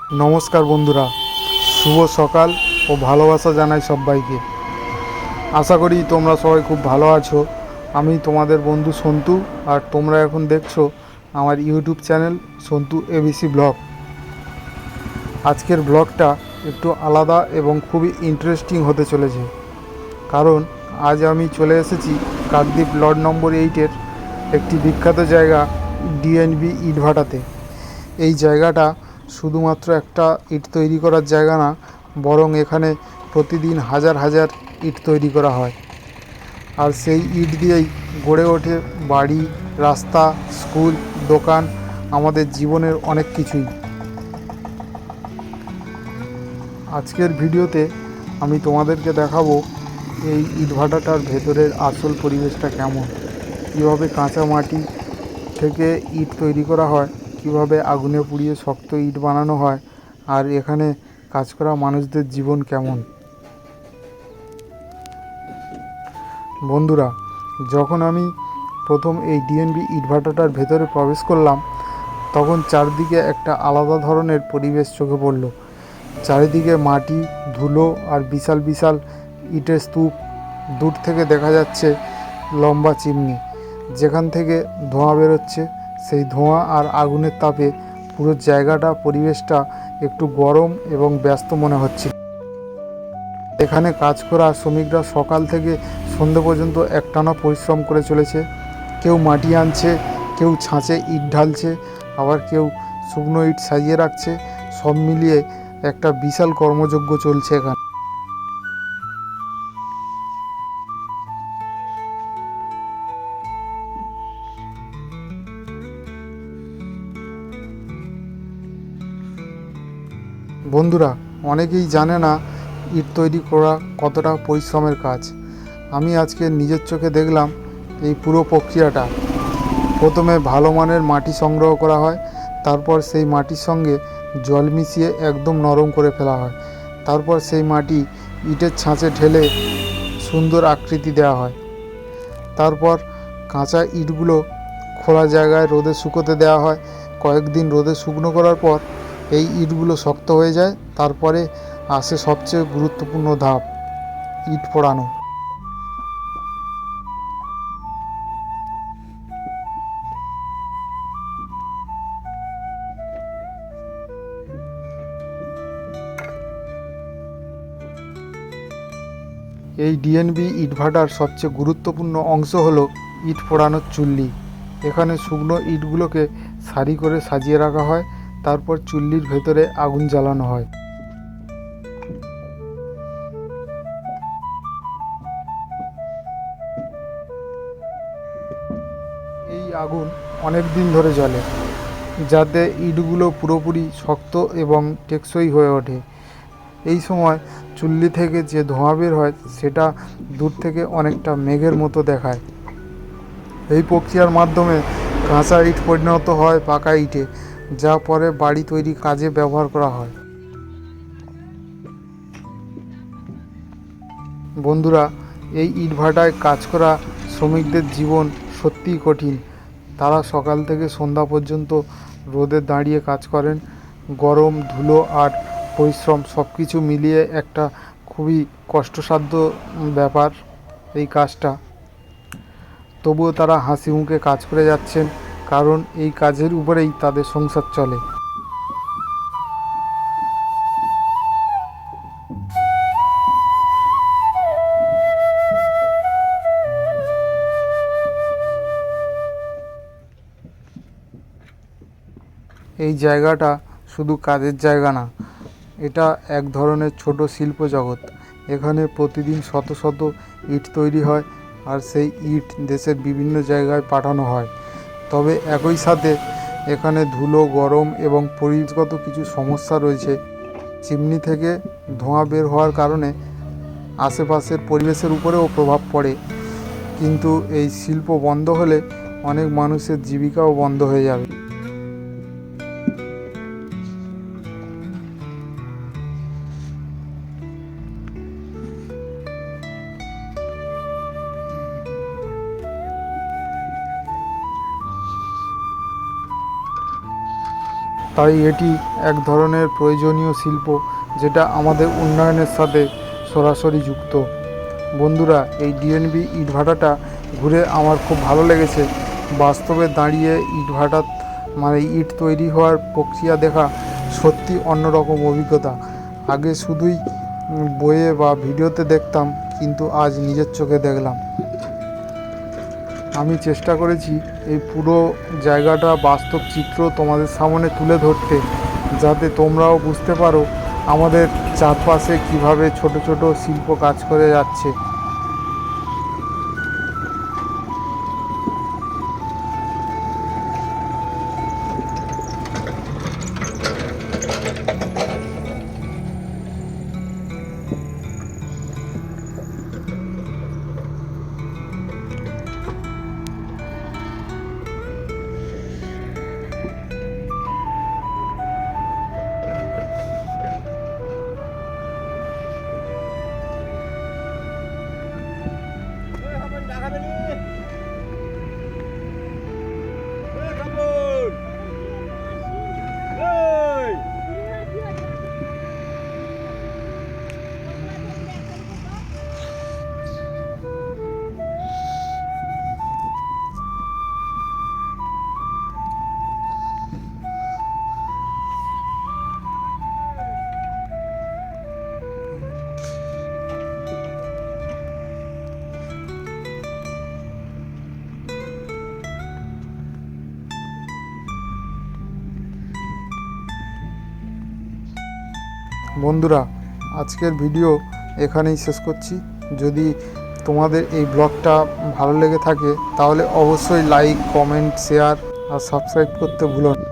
নমস্কার বন্ধুরা, শুভ সকাল ও ভালোবাসা জানাই সবাইকে। আশা করি তোমরা সবাই খুব ভালো আছো। আমি তোমাদের বন্ধু সন্তু, আর তোমরা এখন দেখছো আমার YouTube channel Santu ABC blog. আজকের ব্লগটা একটু আলাদা এবং খুবই ইন্টারেস্টিং হতে চলেছে, কারণ আজ আমি চলে এসেছি কাকদ্বীপ লট নম্বর 8-এর একটি বিখ্যাত জায়গা ডিএনবি ইটভাটাতে। এই জায়গাটা শুধুমাত্র একটা ইট তৈরি করার জায়গা না, বরং এখানে প্রতিদিন হাজার হাজার ইট তৈরি করা হয়। আর সেই ইট দিয়েই গড়ে ওঠে বাড়ি, রাস্তা, স্কুল, দোকান, আমাদের জীবনের অনেক কিছুই। আজকের ভিডিওতে আমি তোমাদেরকে দেখাবো এই ইটভাটাটার ভেতরের আসল পরিবেশটা কেমন, কীভাবে কাঁচা মাটি থেকে ইট তৈরি করা হয়, কিভাবে আগুনে পুড়িয়ে শক্ত ইট বানানো হয়, আর এখানে কাজ করা মানুষদের জীবন কেমন। বন্ধুরা, যখন আমি প্রথম এই ডিএনবি ইটভাটাটার ভেতরে প্রবেশ করলাম, তখন চারদিকে একটা আলাদা ধরনের পরিবেশ চোখে পড়ল। চারিদিকে মাটি, ধুলো আর বিশাল বিশাল ইটের স্তূপ। দূর থেকে দেখা যাচ্ছে লম্বা চিমনি, যেখান থেকে ধোঁয়া বেরোচ্ছে। সেই ধোঁয়া আর আগুনের তাপে পুরো জায়গাটা, পরিবেশটা একটু গরম এবং ব্যস্ত মনে হচ্ছিল। এখানে কাজ করা শ্রমিকরা সকাল থেকে সন্ধে পর্যন্ত একটানা পরিশ্রম করে চলেছে। কেউ মাটি আনছে, কেউ ছাঁচে ইট ঢালছে, আবার কেউ শুকনো ইট সাজিয়ে রাখছে। সব মিলিয়ে একটা বিশাল কর্মযজ্ঞ চলছে এখানে। বন্ধুরা, অনেকেই জানে না ইট তৈরি করা কতটা পরিশ্রমের কাজ। আমি আজকে নিজের চোখে দেখলাম এই পুরো প্রক্রিয়াটা। প্রথমে ভালো মানের মাটি সংগ্রহ করা হয়, তারপর সেই মাটির সঙ্গে জল মিশিয়ে একদম নরম করে ফেলা হয়। তারপর সেই মাটি ইটের ছাঁচে ঢেলে সুন্দর আকৃতি দেওয়া হয়। তারপর কাঁচা ইটগুলো খোলা জায়গায় রোদে শুকোতে দেওয়া হয়। কয়েকদিন রোদে শুকনো করার পর এই ইটগুলো শক্ত হয়ে যায়। তারপরে আসে সবচেয়ে গুরুত্বপূর্ণ ধাপ, ইট পোড়ানো। এই ডিএনবি ইটভাটার সবচেয়ে গুরুত্বপূর্ণ অংশ হলো ইট পোড়ানোর চুল্লি। এখানে শুকনো ইটগুলোকে সারি করে সাজিয়ে রাখা হয়, তারপর চুল্লির ভেতরে আগুন জ্বালানো হয়। এই আগুন অনেক দিন ধরে জ্বলে, যাতে ইটগুলো পুরোপুরি শক্ত এবং টেকসই হয়ে ওঠে। এই সময় চুল্লি থেকে যে ধোঁয়া বের হয়, সেটা দূর থেকে অনেকটা মেঘের মতো দেখায়। এই প্রক্রিয়ার মাধ্যমে কাঁচা ইট পরিণত হয় পাকা ইটে, যা পরে বাড়ি তৈরি কাজে ব্যবহার করা হয়। বন্ধুরা, এই ইটভাটায় কাজ করা শ্রমিকদের জীবন সত্যিই কঠিন। তারা সকাল থেকে সন্ধ্যা পর্যন্ত রোদে দাঁড়িয়ে কাজ করেন। গরম, ধুলো আর পরিশ্রম সব কিছু মিলিয়ে একটা খুবই কষ্টসাধ্য ব্যাপার এই কাজটা। তবুও তারা হাসি মুখে কাজ করে যাচ্ছেন, কারণ এই কাজের উপরেই তাদের সংসার চলে। এই জায়গাটা শুধু কাজের জায়গা না, এটা এক ধরনের ছোট শিল্প জগৎ। এখানে প্রতিদিন শত শত ইট তৈরি হয়, আর সেই ইট দেশের বিভিন্ন জায়গায় পাঠানো হয়। তবে একই সাথে এখানে ধুলো, গরম এবং পরিবেশগত কিছু সমস্যা রয়েছে। চিমনি থেকে ধোঁয়া বের হওয়ার কারণে আশেপাশের পরিবেশের উপরেও প্রভাব পড়ে। কিন্তু এই শিল্প বন্ধ হলে অনেক মানুষের জীবিকাও বন্ধ হয়ে যাবে। তাই এটি এক ধরনের প্রয়োজনীয় শিল্প, যেটা আমাদের উন্নয়নের সাথে সরাসরি যুক্ত। বন্ধুরা, এই ডিএনবি ইটভাটাটা ঘুরে আমার খুব ভালো লেগেছে। বাস্তবে দাঁড়িয়ে ইটভাটা মানে ইট তৈরি হওয়ার প্রক্রিয়া দেখা সত্যি অন্যরকম অভিজ্ঞতা। আগে শুধুই বইয়ে বা ভিডিওতে দেখতাম, কিন্তু আজ নিজের চোখে দেখলাম। আমি চেষ্টা করেছি এই পুরো জায়গাটা বাস্তব চিত্র তোমাদের সামনে তুলে ধরতে, যাতে তোমরাও বুঝতে পারো আমাদের চারপাশে কিভাবে ছোট ছোট শিল্প কাজ করে যাচ্ছে। বন্ধুরা, আজকের ভিডিও এখানেই শেষ করছি। যদি তোমাদের এই ব্লগটা ভালো লেগে থাকে তাহলে অবশ্যই লাইক, কমেন্ট, শেয়ার আর সাবস্ক্রাইব করতে ভুলো না।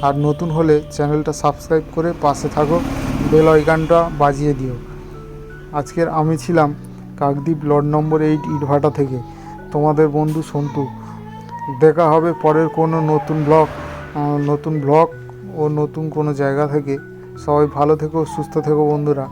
আর নতুন হলে চ্যানেলটা সাবস্ক্রাইব করে পাশে থাকো, বেল আইকনটা বাজিয়ে দিও। আজকের আমি ছিলাম কাকদ্বীপ লট নম্বর 8 ইটভাটা থেকে তোমাদের বন্ধু সন্তু। দেখা হবে পরের কোনো নতুন ব্লগ ও নতুন কোনো জায়গা থেকে। সবাই ভালো থেকো, সুস্থ থেকো বন্ধুরা।